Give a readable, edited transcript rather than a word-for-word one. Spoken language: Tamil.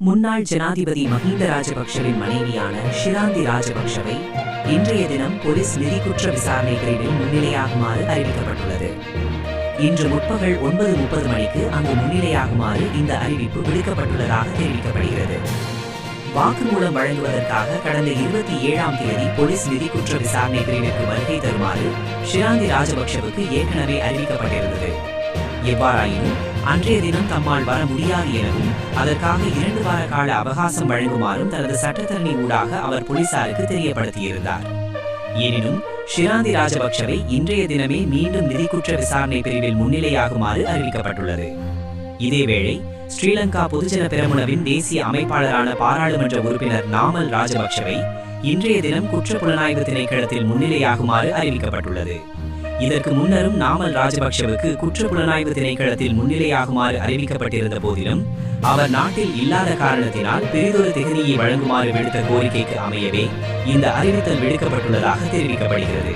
முன்னாள் ஜனாதிபதி மஹிந்த ராஜபக்ஷவின் மனைவியான ஷிராந்தி ராஜபக்ஷவை இன்றைய தினம் போலீஸ் நிதிக்குற்ற விசாரணை பிரிவில் முன்னிலையாகுமாறு அறிவிக்கப்பட்டுள்ளது. இன்று முற்பகல் 9:30 மணிக்கு அங்கு முன்னிலையாகுமாறு இந்த அறிவிப்பு விடுக்கப்பட்டுள்ளதாக தெரிவிக்கப்படுகிறது. வாக்குமூலம் வழங்குவதற்காக கடந்த 27ஆம் தேதி போலீஸ் நிதிக்குற்ற விசாரணை பிரிவிற்கு வருகை தருமாறு ஷிராந்தி ராஜபக்ஷவுக்கு ஏற்கனவே அறிவிக்கப்பட்டிருந்தது. எவ்வாறாயினும் அன்றைய தினம் தம்மால் வர முடியாது எனவும் அதற்காக 2 வார கால அவகாசம் வழங்குமாறும் தனது சட்டத்தரணி ஊடாக அவர் போலீசாருக்கு தெரியப்படுத்தியிருந்தார். எனினும் ஷிராந்தி ராஜபக்ஷவை இன்றைய தினமே மீண்டும் நிதிக்குற்ற விசாரணை பிரிவில் முன்னிலையாகுமாறு அறிவிக்கப்பட்டுள்ளது. இதேவேளை ஸ்ரீலங்கா பொதுஜன பெரமுனவின் தேசிய அமைப்பாளரான பாராளுமன்ற உறுப்பினர் நாமல் ராஜபக்ஷவை இன்றைய தினம் குற்றப்புலனாய்வு திணைக்களத்தில் முன்னிலையாகுமாறு அறிவிக்கப்பட்டுள்ளது. இதற்கு முன்னரும் நாமல் ராஜபக்ஷவுக்கு குற்றப்புலனாய்வு திணைக்களத்தில் முன்னிலையாகுமாறு அறிவிக்கப்பட்டிருந்த போதிலும் அவர் நாட்டில் இல்லாத காரணத்தினால் பிரிதொரு திகதியை வழங்குமாறு விடுத்த கோரிக்கைக்கு அமையவே இந்த அறிவித்தல் விடுக்கப்பட்டுள்ளதாக தெரிவிக்கப்படுகிறது.